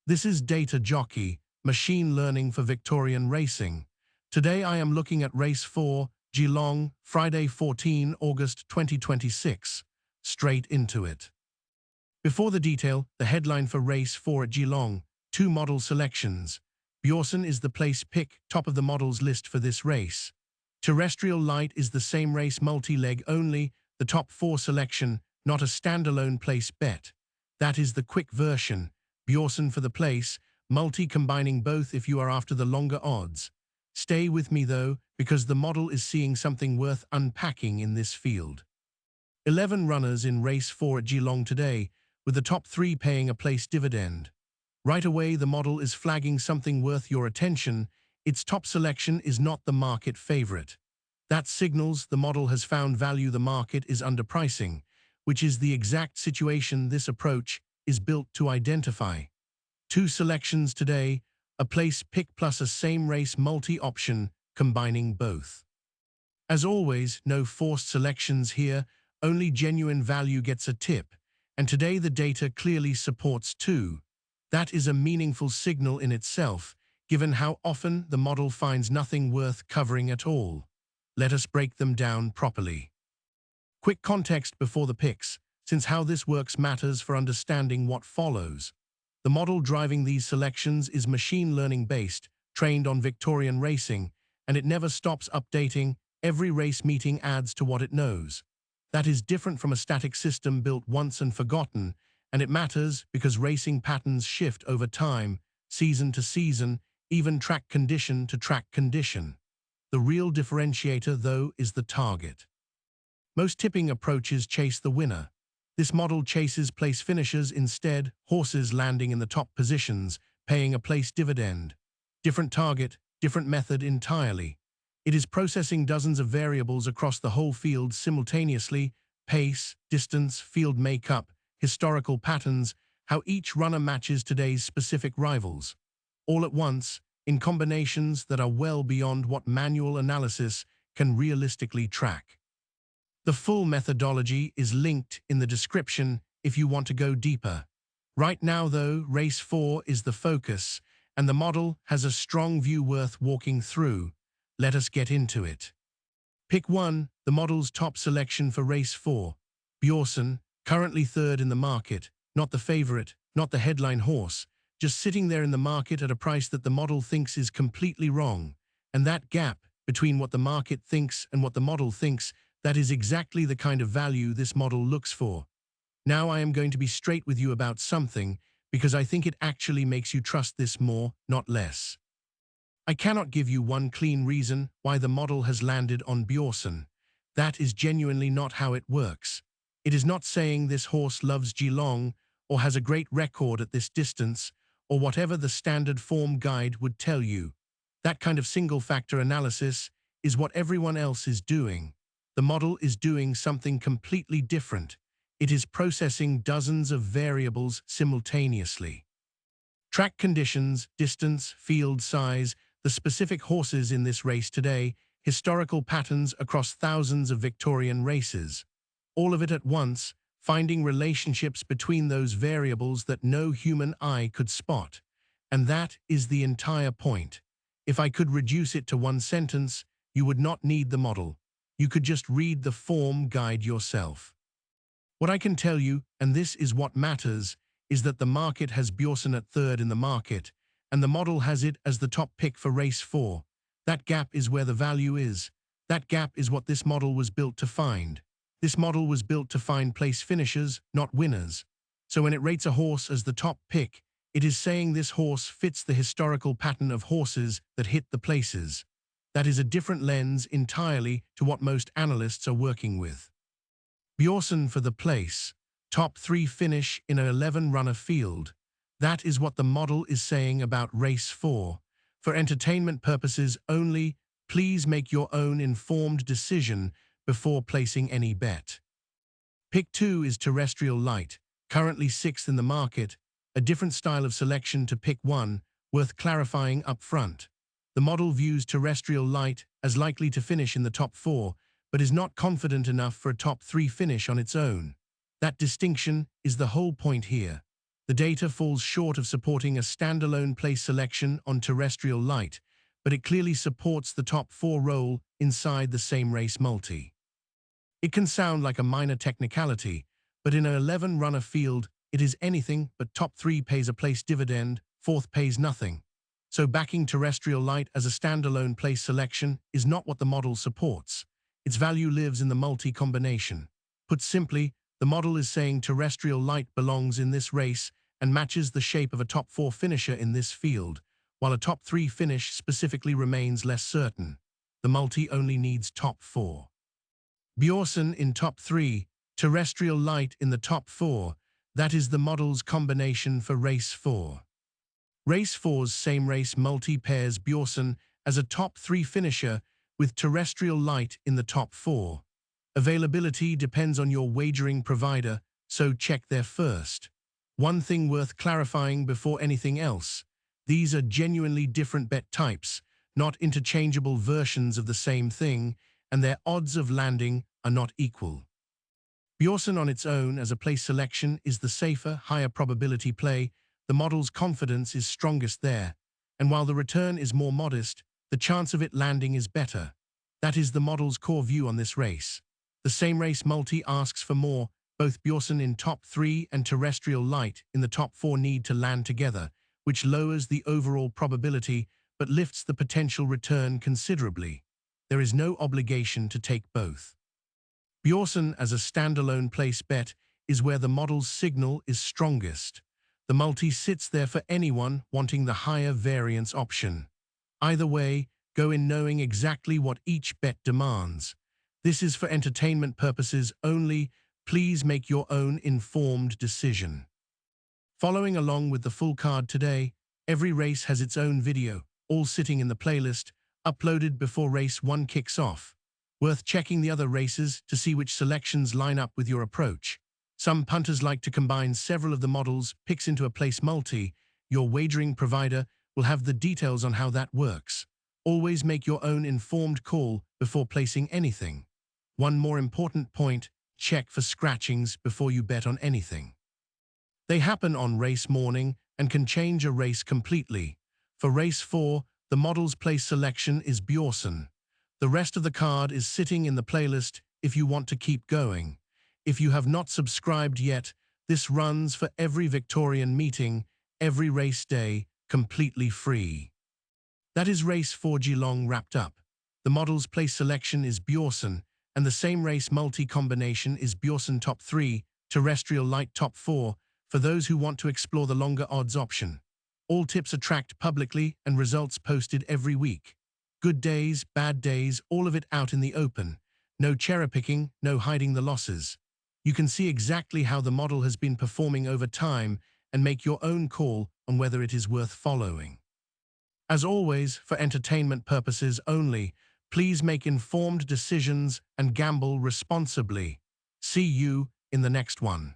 This is Data Jockey, machine learning for Victorian racing. Today I am looking at Race 4, Geelong, Friday 14 August 2026. Straight into it. Before the detail, the headline for Race 4 at Geelong, 2 model selections. Bjorsen is the place pick, top of the models list for this race. Terrestrial Light is the same race multi-leg only, the top 4 selection, not a standalone place bet. That is the quick version. Bjorsen for the place, multi combining both if you are after the longer odds. Stay with me though, because the model is seeing something worth unpacking in this field. 11 runners in Race 4 at Geelong today, with the top 3 paying a place dividend. Right away the model is flagging something worth your attention. Its top selection is not the market favourite. That signals the model has found value the market is underpricing, which is the exact situation this approach is built to identify. 2 selections today, a place pick plus a same race multi-option, combining both. As always, no forced selections here, only genuine value gets a tip, and today the data clearly supports 2. That is a meaningful signal in itself, given how often the model finds nothing worth covering at all. Let us break them down properly. Quick context before the picks, since how this works matters for understanding what follows. The model driving these selections is machine learning based, trained on Victorian racing, and it never stops updating. Every race meeting adds to what it knows. That is different from a static system built once and forgotten, and it matters because racing patterns shift over time, season to season, even track condition to track condition. The real differentiator, though, is the target. Most tipping approaches chase the winner. This model chases place finishers instead, horses landing in the top positions, paying a place dividend. Different target, different method entirely. It is processing dozens of variables across the whole field simultaneously: pace, distance, field makeup, historical patterns, how each runner matches today's specific rivals. All at once, in combinations that are well beyond what manual analysis can realistically track. The full methodology is linked in the description if you want to go deeper. Right now, though, Race 4 is the focus, and the model has a strong view worth walking through. Let us get into it. Pick 1, the model's top selection for Race 4. Bjorsen, currently 3rd in the market, not the favourite, not the headline horse, just sitting there in the market at a price that the model thinks is completely wrong. And that gap between what the market thinks and what the model thinks, that is exactly the kind of value this model looks for. Now I am going to be straight with you about something, because I think it actually makes you trust this more, not less. I cannot give you one clean reason why the model has landed on Bjorsen. That is genuinely not how it works. It is not saying this horse loves Geelong, or has a great record at this distance, or whatever the standard form guide would tell you. That kind of single-factor analysis is what everyone else is doing. The model is doing something completely different. It is processing dozens of variables simultaneously. Track conditions, distance, field size, the specific horses in this race today, historical patterns across thousands of Victorian races. All of it at once, finding relationships between those variables that no human eye could spot. And that is the entire point. If I could reduce it to one sentence, you would not need the model. You could just read the form guide yourself. What I can tell you, and this is what matters, is that the market has Bjorsen at 3rd in the market, and the model has it as the top pick for Race 4. That gap is where the value is. That gap is what this model was built to find. This model was built to find place finishers, not winners. So when it rates a horse as the top pick, it is saying this horse fits the historical pattern of horses that hit the places. That is a different lens entirely to what most analysts are working with. Bjorsen for the place, top 3 finish in an 11-runner field. That is what the model is saying about Race 4. For entertainment purposes only, please make your own informed decision before placing any bet. Pick 2 is Terrestrial Light, currently 6th in the market, a different style of selection to Pick 1, worth clarifying up front. The model views Terrestrial Light as likely to finish in the top 4, but is not confident enough for a top 3 finish on its own. That distinction is the whole point here. The data falls short of supporting a standalone place selection on terrestrial light, but it clearly supports the top 4 role inside the same race multi. It can sound like a minor technicality, but in an 11-runner field, it is anything but top 3 pays a place dividend, 4th pays nothing. So backing terrestrial light as a standalone place selection is not what the model supports. Its value lives in the multi-combination. Put simply, the model is saying terrestrial light belongs in this race and matches the shape of a top 4 finisher in this field, while a top 3 finish specifically remains less certain. The multi only needs top 4. Bjorsen in top 3, terrestrial light in the top 4. That is the model's combination for race 4. Race 4's same race multi pairs Bjorsen as a top 3 finisher with terrestrial light in the top 4. Availability depends on your wagering provider, so check there first. One thing worth clarifying before anything else: these are genuinely different bet types, not interchangeable versions of the same thing, and their odds of landing are not equal. Bjorsen on its own as a place selection is the safer, higher probability play. The model's confidence is strongest there, and while the return is more modest, the chance of it landing is better. That is the model's core view on this race. The same race multi asks for more. Both Bjorsen in top 3 and terrestrial light in the top 4 need to land together, which lowers the overall probability but lifts the potential return considerably. There is no obligation to take both. Bjorsen as a standalone place bet is where the model's signal is strongest. The multi sits there for anyone wanting the higher variance option. Either way, go in knowing exactly what each bet demands. This is for entertainment purposes only. Please make your own informed decision. Following along with the full card today, every race has its own video, all sitting in the playlist, uploaded before race 1 kicks off. Worth checking the other races to see which selections line up with your approach. Some punters like to combine several of the model's picks into a place multi. Your wagering provider will have the details on how that works. Always make your own informed call before placing anything. One more important point: check for scratchings before you bet on anything. They happen on race morning and can change a race completely. For race 4, the model's place selection is Bjorsen. The rest of the card is sitting in the playlist if you want to keep going. If you have not subscribed yet, this runs for every Victorian meeting, every race day, completely free. That is race 4 Geelong wrapped up. The model's place selection is Bjorsen, and the same race multi-combination is Bjorsen top 3, terrestrial light top 4, for those who want to explore the longer odds option. All tips are tracked publicly and results posted every week. Good days, bad days, all of it out in the open. No cherry-picking, no hiding the losses. You can see exactly how the model has been performing over time and make your own call on whether it is worth following. As always, for entertainment purposes only, please make informed decisions and gamble responsibly. See you in the next one.